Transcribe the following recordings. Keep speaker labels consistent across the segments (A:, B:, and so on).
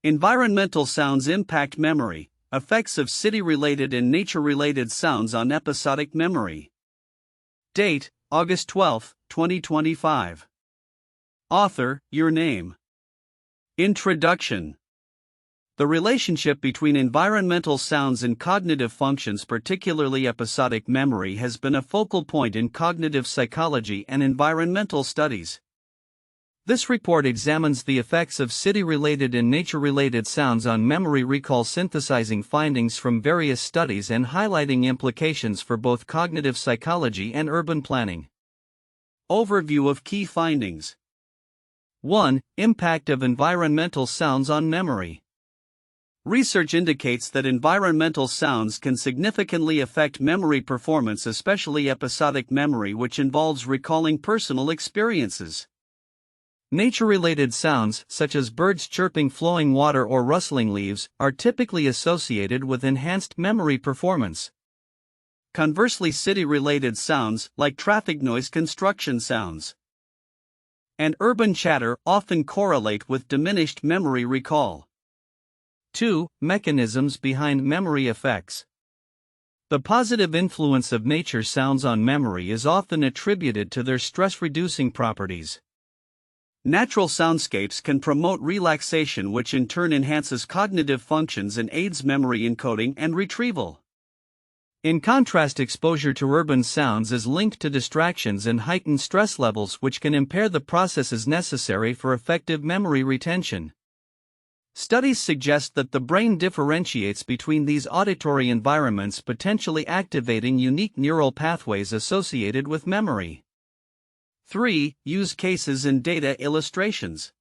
A: Environmental sounds impact memory, effects of city-related and nature-related sounds on episodic memory. Date, August 12, 2025. Author, your name. Introduction. The relationship between environmental sounds and cognitive functions, particularly episodic memory, has been a focal point in cognitive psychology and environmental studies. This report examines the effects of city-related and nature-related sounds on memory recall, synthesizing findings from various studies and highlighting implications for both cognitive psychology and urban planning. Overview of key findings. 1. Impact of environmental sounds on memory. Research indicates that environmental sounds can significantly affect memory performance, especially episodic memory, which involves recalling personal experiences. Nature-related sounds, such as birds chirping, flowing water, or rustling leaves, are typically associated with enhanced memory performance. Conversely, city-related sounds, like traffic noise, construction sounds, and urban chatter, often correlate with diminished memory recall. 2. Mechanisms behind memory effects. The positive influence of nature sounds on memory is often attributed to their stress-reducing properties. Natural soundscapes can promote relaxation, which in turn enhances cognitive functions and aids memory encoding and retrieval. In contrast, exposure to urban sounds is linked to distractions and heightened stress levels, which can impair the processes necessary for effective memory retention. Studies suggest that the brain differentiates between these auditory environments, potentially activating unique neural pathways associated with memory. 3. Use cases and data illustrations.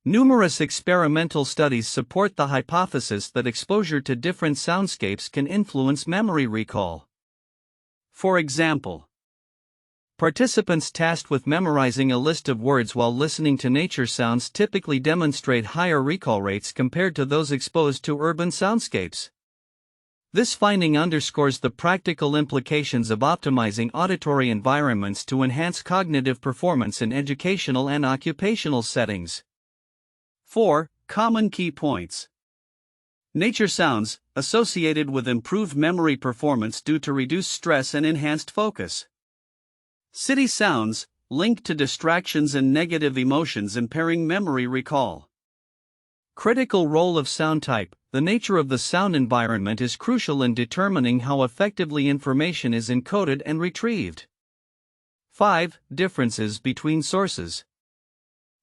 A: Numerous experimental studies support the hypothesis that exposure to different soundscapes can influence memory recall. For example, participants tasked with memorizing a list of words while listening to nature sounds typically demonstrate higher recall rates compared to those exposed to urban soundscapes. This finding underscores the practical implications of optimizing auditory environments to enhance cognitive performance in educational and occupational settings. 4. Common key points. Nature sounds, associated with improved memory performance due to reduced stress and enhanced focus. City sounds, linked to distractions and negative emotions, impairing memory recall. Critical role of sound type. The nature of the sound environment is crucial in determining how effectively information is encoded and retrieved. 5. Differences between sources.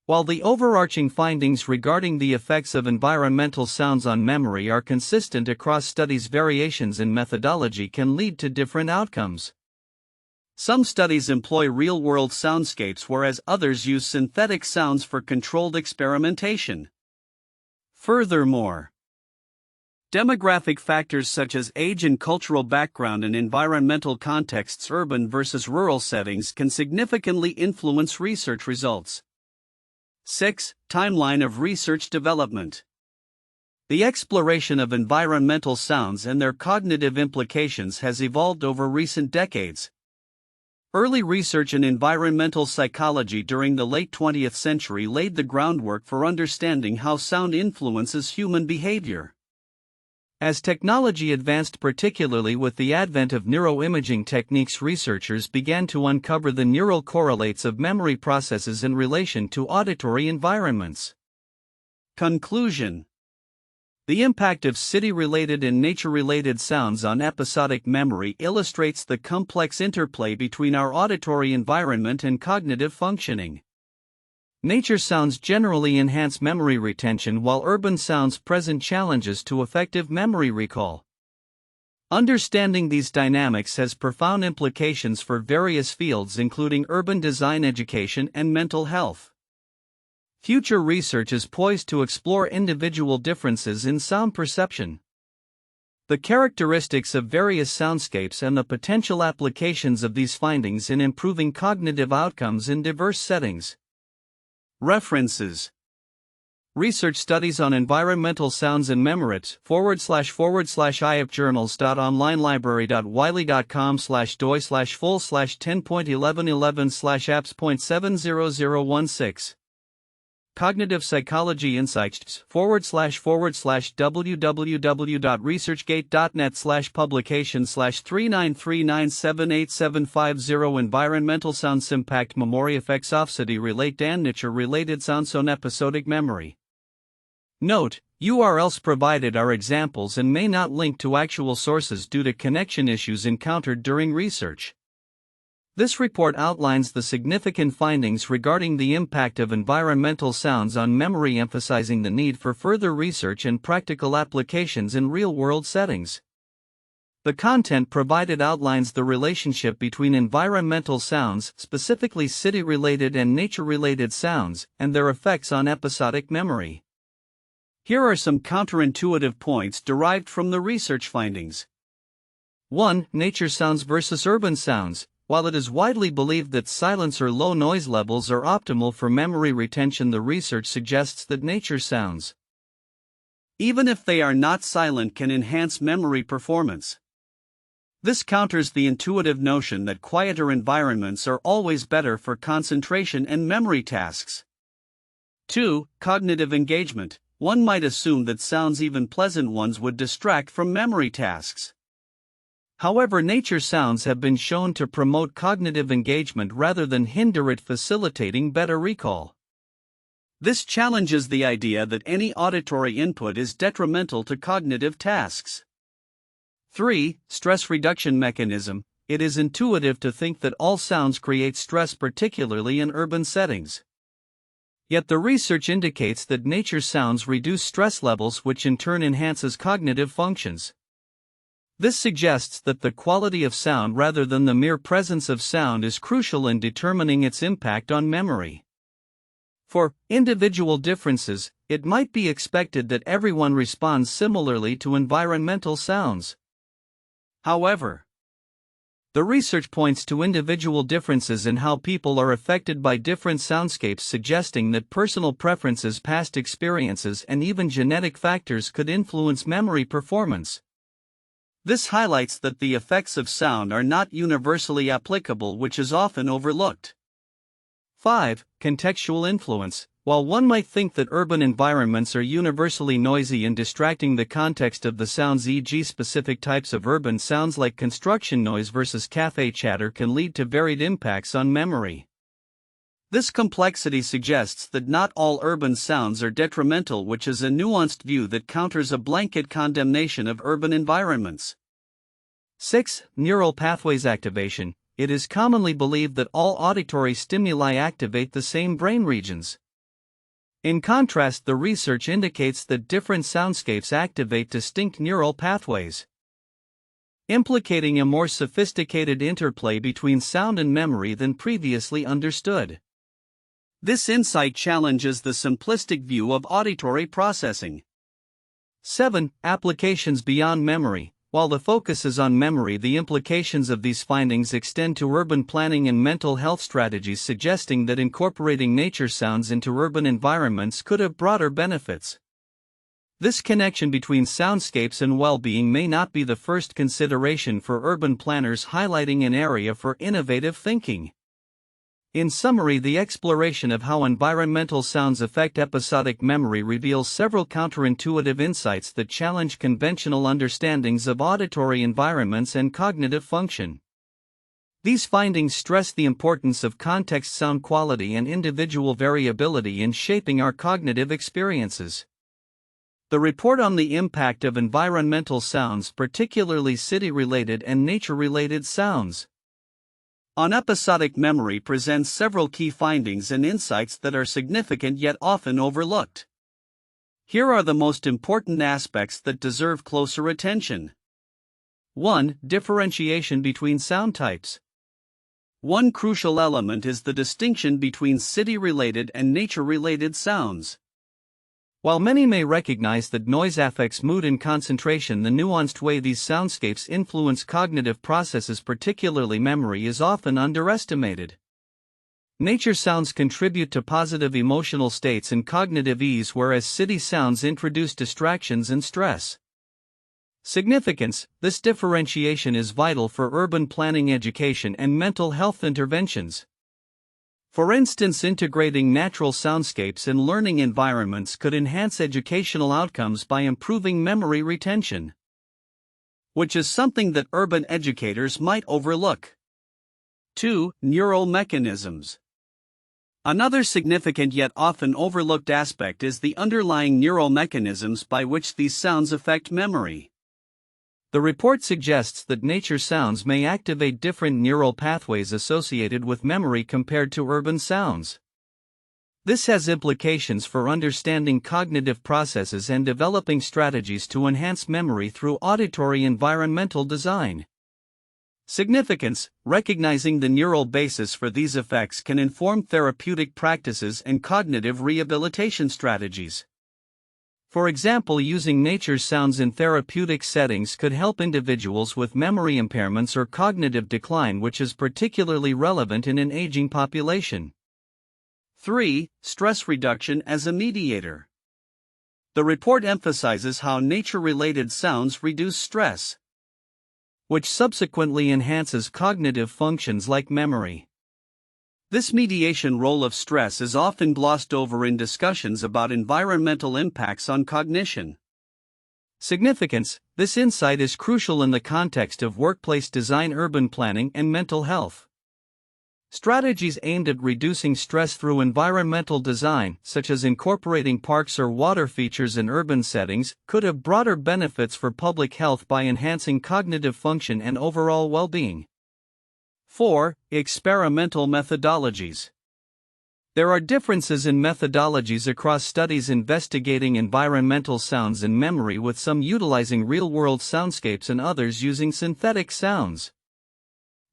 A: While the overarching findings regarding the effects of environmental sounds on memory are consistent across studies, variations in methodology can lead to different outcomes. Some studies employ real-world soundscapes, whereas others use synthetic sounds for controlled experimentation. Furthermore, demographic factors such as age and cultural background and environmental contexts, urban versus rural settings, can significantly influence research results. 6. Timeline of research development. The exploration of environmental sounds and their cognitive implications has evolved over recent decades. Early research in environmental psychology during the late 20th century laid the groundwork for understanding how sound influences human behavior. As technology advanced, particularly with the advent of neuroimaging techniques, researchers began to uncover the neural correlates of memory processes in relation to auditory environments. Conclusion. The impact of city-related and nature-related sounds on episodic memory illustrates the complex interplay between our auditory environment and cognitive functioning. Nature sounds generally enhance memory retention, while urban sounds present challenges to effective memory recall. Understanding these dynamics has profound implications for various fields, including urban design, education, and mental health. Future research is poised to explore individual differences in sound perception, the characteristics of various soundscapes, and the potential applications of these findings in improving cognitive outcomes in diverse settings. References. Research studies on environmental sounds and memory //ifjournals.onlinelibrary.wiley.com/doi/full/10.1111/apps.70016 Cognitive Psychology Insights www.researchgate.net/publication/39397875 Environmental Sounds Impact Memory Effects of City Relate and Nature Related Sounds on Episodic Memory. Note, URLs provided are examples and may not link to actual sources due to connection issues encountered during research. This report outlines the significant findings regarding the impact of environmental sounds on memory, emphasizing the need for further research and practical applications in real-world settings. The content provided outlines the relationship between environmental sounds, specifically city-related and nature-related sounds, and their effects on episodic memory. Here are some counterintuitive points derived from the research findings. 1. Nature sounds versus urban sounds. While it is widely believed that silence or low noise levels are optimal for memory retention, the research suggests that nature sounds, even if they are not silent, can enhance memory performance. This counters the intuitive notion that quieter environments are always better for concentration and memory tasks. 2. Cognitive engagement. One might assume that sounds, even pleasant ones, would distract from memory tasks. However, nature sounds have been shown to promote cognitive engagement rather than hinder it, facilitating better recall. This challenges the idea that any auditory input is detrimental to cognitive tasks. 3. Stress reduction mechanism. It is intuitive to think that all sounds create stress, particularly in urban settings. Yet the research indicates that nature sounds reduce stress levels, which in turn enhances cognitive functions. This suggests that the quality of sound rather than the mere presence of sound is crucial in determining its impact on memory. For individual differences, it might be expected that everyone responds similarly to environmental sounds. However, the research points to individual differences in how people are affected by different soundscapes, suggesting that personal preferences, past experiences, and even genetic factors could influence memory performance. This highlights that the effects of sound are not universally applicable, which is often overlooked. 5. Contextual influence. While one might think that urban environments are universally noisy and distracting, the context of the sounds, e.g., specific types of urban sounds like construction noise versus cafe chatter, can lead to varied impacts on memory. This complexity suggests that not all urban sounds are detrimental, which is a nuanced view that counters a blanket condemnation of urban environments. 6. Neural pathways activation. It is commonly believed that all auditory stimuli activate the same brain regions. In contrast, the research indicates that different soundscapes activate distinct neural pathways, implicating a more sophisticated interplay between sound and memory than previously understood. This insight challenges the simplistic view of auditory processing. 7. Applications beyond memory. While the focus is on memory, the implications of these findings extend to urban planning and mental health strategies, suggesting that incorporating nature sounds into urban environments could have broader benefits. This connection between soundscapes and well-being may not be the first consideration for urban planners, highlighting an area for innovative thinking. In summary, the exploration of how environmental sounds affect episodic memory reveals several counterintuitive insights that challenge conventional understandings of auditory environments and cognitive function. These findings stress the importance of context, sound quality, and individual variability in shaping our cognitive experiences. The report on the impact of environmental sounds, particularly city-related and nature-related sounds, on episodic memory, presents several key findings and insights that are significant yet often overlooked. Here are the most important aspects that deserve closer attention. 1. Differentiation between sound types. One crucial element is the distinction between city-related and nature-related sounds. While many may recognize that noise affects mood and concentration, the nuanced way these soundscapes influence cognitive processes, particularly memory, is often underestimated. Nature sounds contribute to positive emotional states and cognitive ease, whereas city sounds introduce distractions and stress. Significance: this differentiation is vital for urban planning, education, and mental health interventions. For instance, integrating natural soundscapes in learning environments could enhance educational outcomes by improving memory retention, which is something that urban educators might overlook. 2. Neural mechanisms. Another significant yet often overlooked aspect is the underlying neural mechanisms by which these sounds affect memory. The report suggests that nature sounds may activate different neural pathways associated with memory compared to urban sounds. This has implications for understanding cognitive processes and developing strategies to enhance memory through auditory environmental design. Significance: recognizing the neural basis for these effects can inform therapeutic practices and cognitive rehabilitation strategies. For example, using nature's sounds in therapeutic settings could help individuals with memory impairments or cognitive decline, which is particularly relevant in an aging population. 3. Stress reduction as a mediator. The report emphasizes how nature-related sounds reduce stress, which subsequently enhances cognitive functions like memory. This mediation role of stress is often glossed over in discussions about environmental impacts on cognition. Significance: this insight is crucial in the context of workplace design, urban planning, and mental health. Strategies aimed at reducing stress through environmental design, such as incorporating parks or water features in urban settings, could have broader benefits for public health by enhancing cognitive function and overall well-being. 4. Experimental methodologies. There are differences in methodologies across studies investigating environmental sounds and memory, with some utilizing real-world soundscapes and others using synthetic sounds.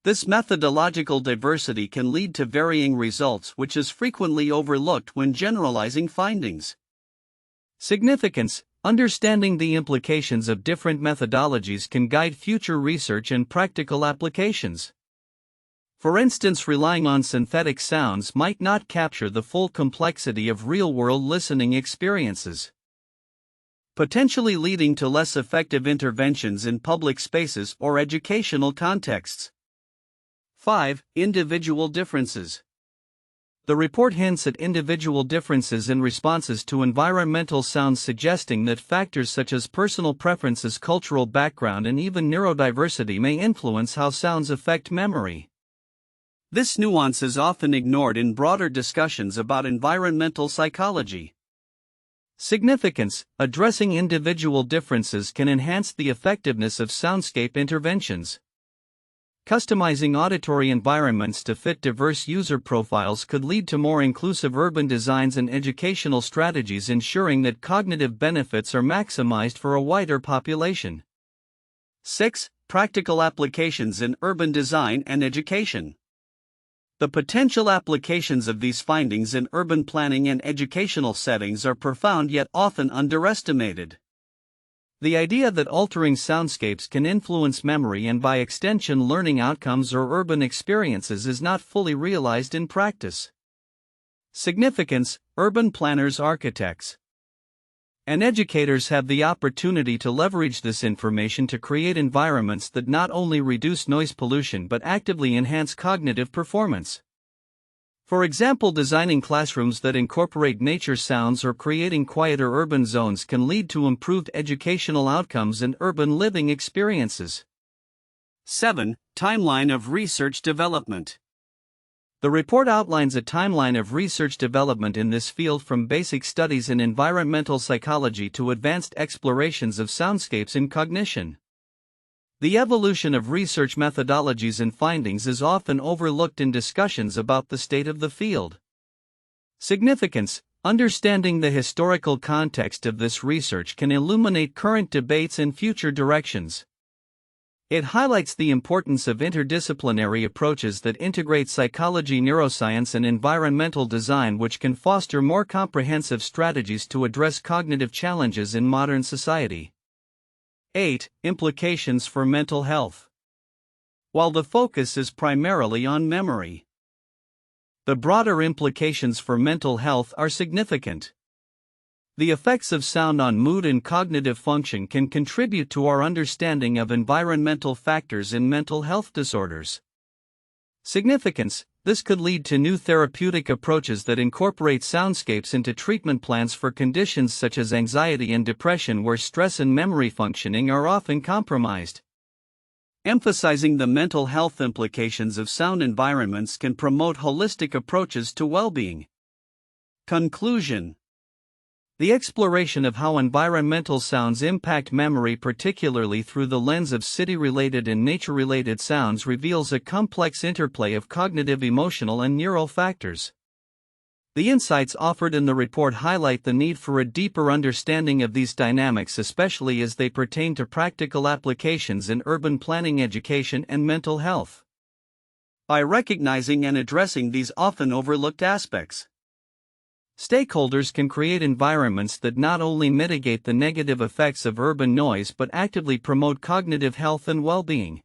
A: This methodological diversity can lead to varying results, which is frequently overlooked when generalizing findings. Significance: understanding the implications of different methodologies can guide future research and practical applications. For instance, relying on synthetic sounds might not capture the full complexity of real-world listening experiences, potentially leading to less effective interventions in public spaces or educational contexts. 5. Individual differences. The report hints at individual differences in responses to environmental sounds, suggesting that factors such as personal preferences, cultural background, and even neurodiversity may influence how sounds affect memory. This nuance is often ignored in broader discussions about environmental psychology. Significance: addressing individual differences can enhance the effectiveness of soundscape interventions. Customizing auditory environments to fit diverse user profiles could lead to more inclusive urban designs and educational strategies, ensuring that cognitive benefits are maximized for a wider population. 6. Practical applications in urban design and education. The potential applications of these findings in urban planning and educational settings are profound yet often underestimated. The idea that altering soundscapes can influence memory and by extension learning outcomes or urban experiences is not fully realized in practice. Significance: urban planners, architects, and educators have the opportunity to leverage this information to create environments that not only reduce noise pollution but actively enhance cognitive performance. For example, designing classrooms that incorporate nature sounds or creating quieter urban zones can lead to improved educational outcomes and urban living experiences. 7. Timeline of research development. The report outlines a timeline of research development in this field, from basic studies in environmental psychology to advanced explorations of soundscapes in cognition. The evolution of research methodologies and findings is often overlooked in discussions about the state of the field. Significance: understanding the historical context of this research can illuminate current debates and future directions. It highlights the importance of interdisciplinary approaches that integrate psychology, neuroscience, and environmental design, which can foster more comprehensive strategies to address cognitive challenges in modern society. 8. Implications for mental health. While the focus is primarily on memory, the broader implications for mental health are significant. The effects of sound on mood and cognitive function can contribute to our understanding of environmental factors in mental health disorders. Significance: This could lead to new therapeutic approaches that incorporate soundscapes into treatment plans for conditions such as anxiety and depression, where stress and memory functioning are often compromised. Emphasizing the mental health implications of sound environments can promote holistic approaches to well-being. Conclusion: the exploration of how environmental sounds impact memory, particularly through the lens of city-related and nature-related sounds, reveals a complex interplay of cognitive, emotional, and neural factors. The insights offered in the report highlight the need for a deeper understanding of these dynamics, especially as they pertain to practical applications in urban planning, education, and mental health. By recognizing and addressing these often overlooked aspects, stakeholders can create environments that not only mitigate the negative effects of urban noise but actively promote cognitive health and well-being.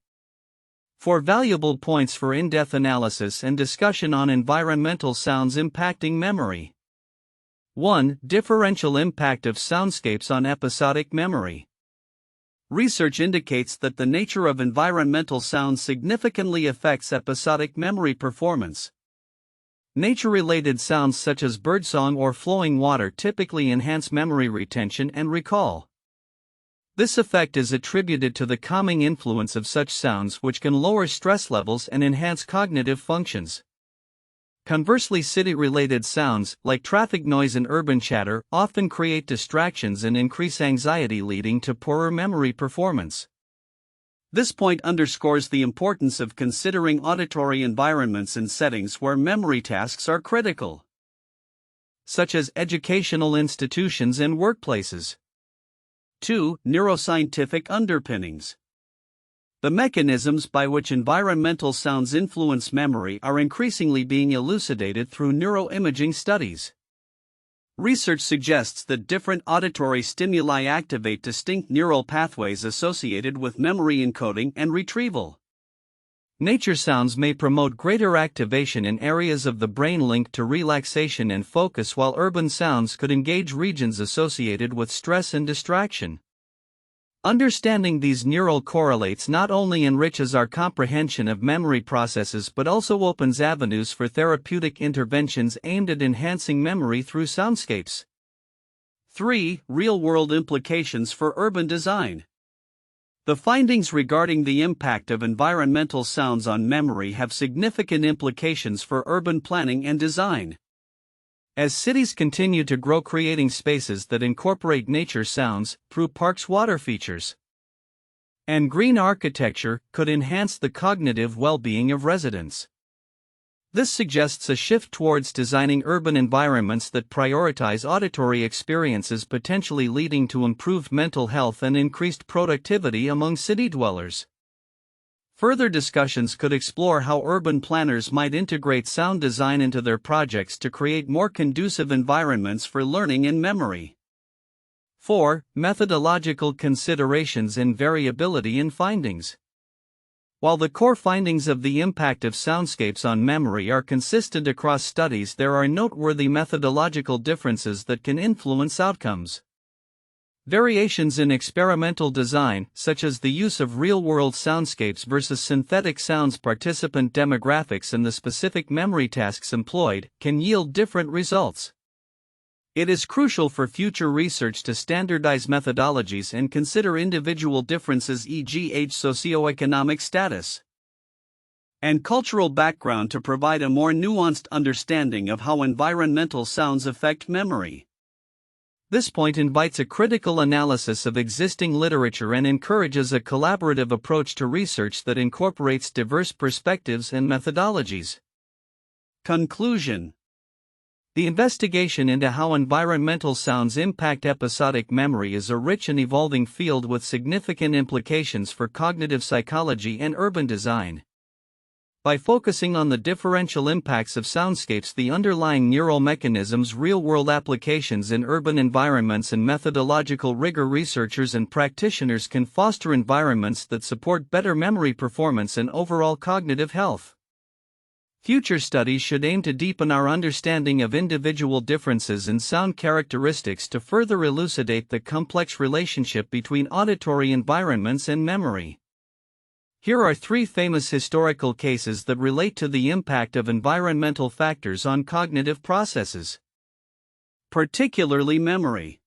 A: For valuable points for in-depth analysis and discussion on environmental sounds impacting memory. 1. Differential impact of soundscapes on episodic memory. Research indicates that the nature of environmental sounds significantly affects episodic memory performance. Nature-related sounds such as birdsong or flowing water typically enhance memory retention and recall. This effect is attributed to the calming influence of such sounds, which can lower stress levels and enhance cognitive functions. Conversely, city-related sounds, like traffic noise and urban chatter, often create distractions and increase anxiety, leading to poorer memory performance. This point underscores the importance of considering auditory environments and settings where memory tasks are critical, such as educational institutions and workplaces. 2. Neuroscientific underpinnings. The mechanisms by which environmental sounds influence memory are increasingly being elucidated through neuroimaging studies. Research suggests that different auditory stimuli activate distinct neural pathways associated with memory encoding and retrieval. Nature sounds may promote greater activation in areas of the brain linked to relaxation and focus, while urban sounds could engage regions associated with stress and distraction. Understanding these neural correlates not only enriches our comprehension of memory processes but also opens avenues for therapeutic interventions aimed at enhancing memory through soundscapes. 3. Real-world implications for urban design. The findings regarding the impact of environmental sounds on memory have significant implications for urban planning and design. As cities continue to grow, creating spaces that incorporate nature sounds through parks, water features, and green architecture could enhance the cognitive well-being of residents. This suggests a shift towards designing urban environments that prioritize auditory experiences, potentially leading to improved mental health and increased productivity among city dwellers. Further discussions could explore how urban planners might integrate sound design into their projects to create more conducive environments for learning and memory. 4. Methodological considerations and variability in findings. While the core findings of the impact of soundscapes on memory are consistent across studies, there are noteworthy methodological differences that can influence outcomes. Variations in experimental design, such as the use of real-world soundscapes versus synthetic sounds, participant demographics, and the specific memory tasks employed, can yield different results. It is crucial for future research to standardize methodologies and consider individual differences, e.g., age, socioeconomic status, and cultural background, to provide a more nuanced understanding of how environmental sounds affect memory. This point invites a critical analysis of existing literature and encourages a collaborative approach to research that incorporates diverse perspectives and methodologies. Conclusion: the investigation into how environmental sounds impact episodic memory is a rich and evolving field with significant implications for cognitive psychology and urban design. By focusing on the differential impacts of soundscapes, the underlying neural mechanisms, real-world applications in urban environments, and methodological rigor, researchers and practitioners can foster environments that support better memory performance and overall cognitive health. Future studies should aim to deepen our understanding of individual differences in sound characteristics to further elucidate the complex relationship between auditory environments and memory. Here are 3 famous historical cases that relate to the impact of environmental factors on cognitive processes, particularly memory.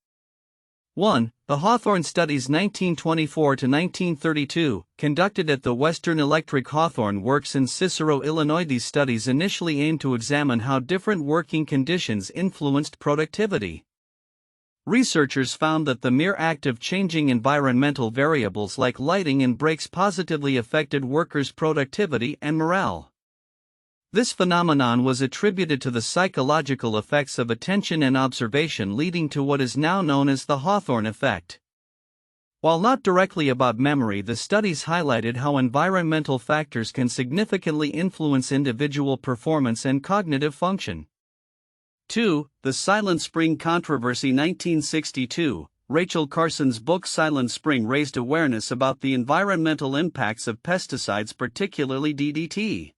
A: 1. The Hawthorne Studies 1924 to 1932, conducted at the Western Electric Hawthorne Works in Cicero, Illinois. These studies initially aimed to examine how different working conditions influenced productivity. Researchers found that the mere act of changing environmental variables like lighting and brakes positively affected workers' productivity and morale. This phenomenon was attributed to the psychological effects of attention and observation, leading to what is now known as the Hawthorne effect. While not directly about memory, the studies highlighted how environmental factors can significantly influence individual performance and cognitive function. 2. The Silent Spring Controversy 1962. Rachel Carson's book Silent Spring raised awareness about the environmental impacts of pesticides, particularly DDT.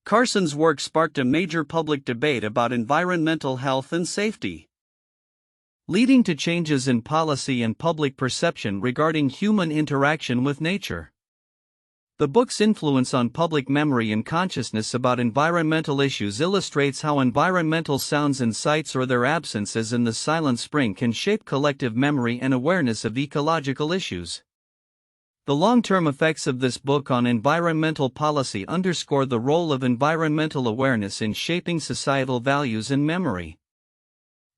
A: Carson's work sparked a major public debate about environmental health and safety, leading to changes in policy and public perception regarding human interaction with nature. The book's influence on public memory and consciousness about environmental issues illustrates how environmental sounds and sights, or their absence as in the Silent Spring, can shape collective memory and awareness of ecological issues. The long-term effects of this book on environmental policy underscore the role of environmental awareness in shaping societal values and memory.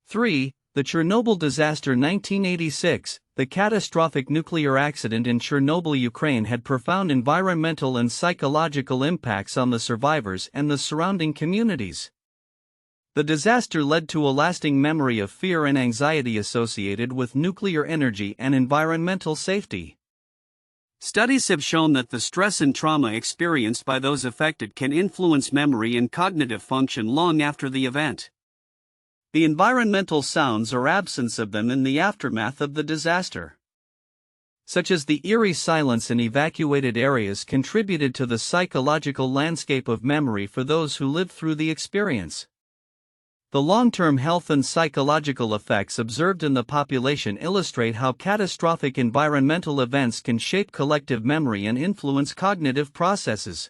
A: 3. The Chernobyl Disaster 1986. The catastrophic nuclear accident in Chernobyl, Ukraine had profound environmental and psychological impacts on the survivors and the surrounding communities. The disaster led to a lasting memory of fear and anxiety associated with nuclear energy and environmental safety. Studies have shown that the stress and trauma experienced by those affected can influence memory and cognitive function long after the event. The environmental sounds or absence of them in the aftermath of the disaster, such as the eerie silence in evacuated areas, contributed to the psychological landscape of memory for those who lived through the experience. The long-term health and psychological effects observed in the population illustrate how catastrophic environmental events can shape collective memory and influence cognitive processes.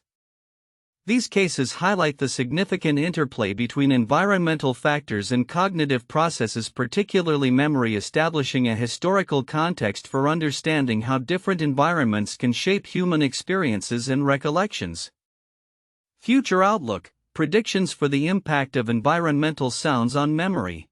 A: These cases highlight the significant interplay between environmental factors and cognitive processes, particularly memory, establishing a historical context for understanding how different environments can shape human experiences and recollections. Future outlook: predictions for the impact of environmental sounds on memory.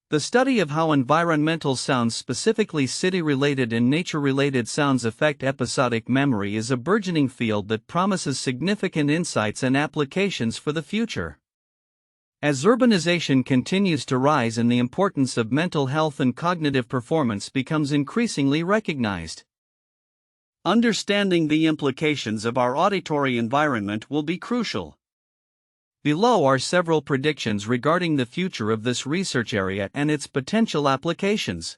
A: The study of how environmental sounds, specifically city-related and nature-related sounds, affect episodic memory is a burgeoning field that promises significant insights and applications for the future. As urbanization continues to rise and the importance of mental health and cognitive performance becomes increasingly recognized, understanding the implications of our auditory environment will be crucial. Below are several predictions regarding the future of this research area and its potential applications.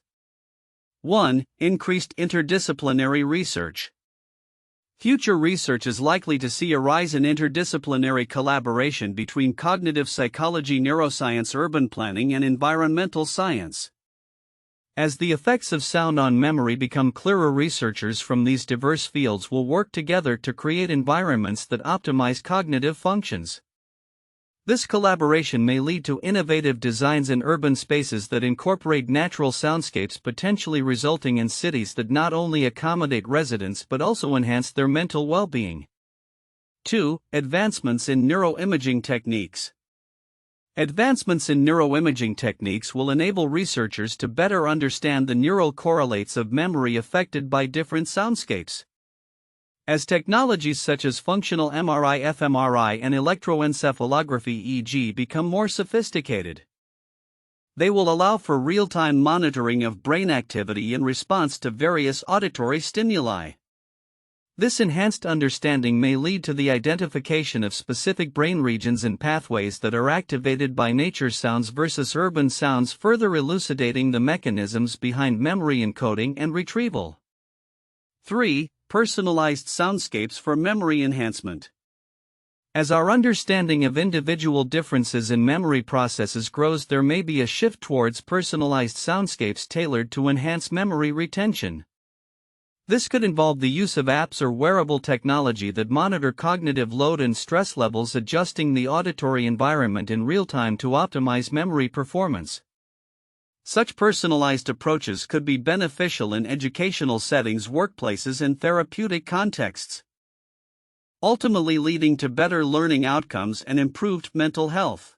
A: 1. Increased interdisciplinary research. Future research is likely to see a rise in interdisciplinary collaboration between cognitive psychology, neuroscience, urban planning, and environmental science. As the effects of sound on memory become clearer, researchers from these diverse fields will work together to create environments that optimize cognitive functions. This collaboration may lead to innovative designs in urban spaces that incorporate natural soundscapes, potentially resulting in cities that not only accommodate residents but also enhance their mental well-being. 2. Advancements in neuroimaging techniques. Advancements in neuroimaging techniques will enable researchers to better understand the neural correlates of memory affected by different soundscapes. As technologies such as functional MRI, fMRI, and electroencephalography (EEG) become more sophisticated, they will allow for real-time monitoring of brain activity in response to various auditory stimuli. This enhanced understanding may lead to the identification of specific brain regions and pathways that are activated by nature sounds versus urban sounds, further elucidating the mechanisms behind memory encoding and retrieval. 3. Personalized soundscapes for memory enhancement. As our understanding of individual differences in memory processes grows, there may be a shift towards personalized soundscapes tailored to enhance memory retention. This could involve the use of apps or wearable technology that monitor cognitive load and stress levels, adjusting the auditory environment in real time to optimize memory performance. Such personalized approaches could be beneficial in educational settings, workplaces, and therapeutic contexts, ultimately leading to better learning outcomes and improved mental health.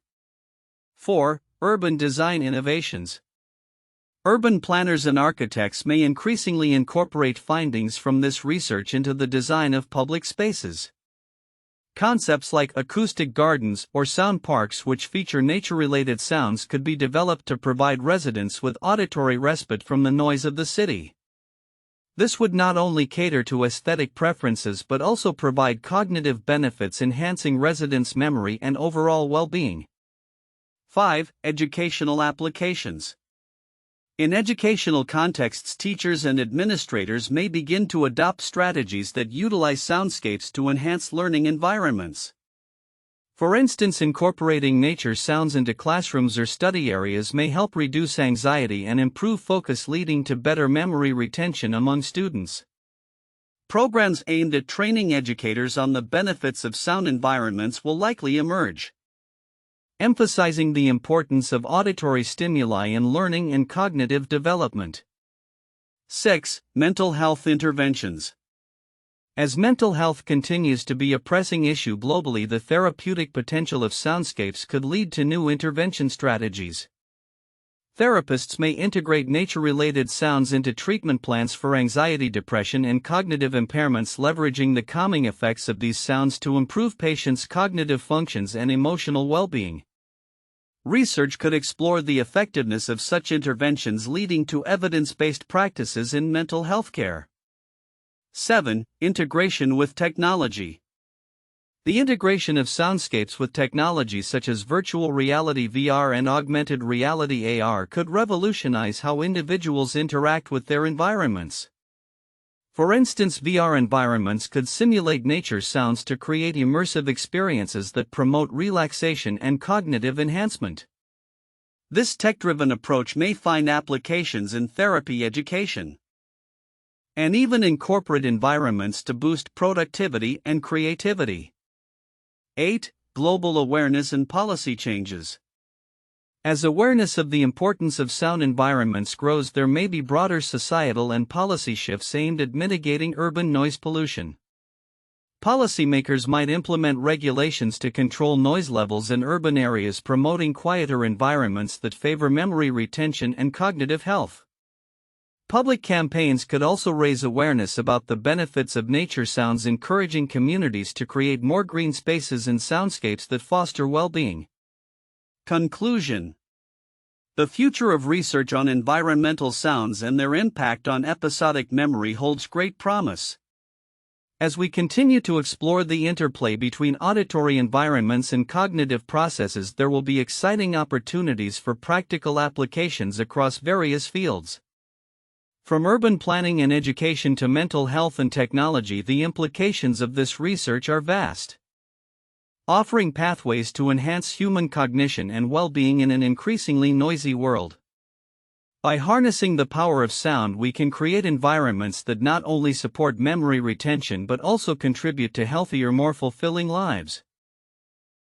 A: 4. Urban design innovations. Urban planners and architects may increasingly incorporate findings from this research into the design of public spaces. Concepts like acoustic gardens or sound parks, which feature nature-related sounds, could be developed to provide residents with auditory respite from the noise of the city. This would not only cater to aesthetic preferences but also provide cognitive benefits, enhancing residents' memory and overall well-being. 5. Educational applications. In educational contexts, teachers and administrators may begin to adopt strategies that utilize soundscapes to enhance learning environments. For instance, incorporating nature sounds into classrooms or study areas may help reduce anxiety and improve focus, leading to better memory retention among students. Programs aimed at training educators on the benefits of sound environments will likely emerge, emphasizing the importance of auditory stimuli in learning and cognitive development. 6. Mental health interventions. As mental health continues to be a pressing issue globally, the therapeutic potential of soundscapes could lead to new intervention strategies. Therapists may integrate nature-related sounds into treatment plans for anxiety, depression, and cognitive impairments, leveraging the calming effects of these sounds to improve patients' cognitive functions and emotional well-being. Research could explore the effectiveness of such interventions, leading to evidence-based practices in mental health care. 7. Integration with technology. The integration of soundscapes with technologies such as virtual reality (VR) and augmented reality (AR) could revolutionize how individuals interact with their environments. For instance, VR environments could simulate nature sounds to create immersive experiences that promote relaxation and cognitive enhancement. This tech-driven approach may find applications in therapy, education, and even in corporate environments to boost productivity and creativity. 8. Global awareness and policy changes. As awareness of the importance of sound environments grows, there may be broader societal and policy shifts aimed at mitigating urban noise pollution. Policymakers might implement regulations to control noise levels in urban areas, promoting quieter environments that favor memory retention and cognitive health. Public campaigns could also raise awareness about the benefits of nature sounds, encouraging communities to create more green spaces and soundscapes that foster well-being. Conclusion. The future of research on environmental sounds and their impact on episodic memory holds great promise. As we continue to explore the interplay between auditory environments and cognitive processes, there will be exciting opportunities for practical applications across various fields. From urban planning and education to mental health and technology, the implications of this research are vast, offering pathways to enhance human cognition and well-being in an increasingly noisy world. By harnessing the power of sound, we can create environments that not only support memory retention but also contribute to healthier, more fulfilling lives.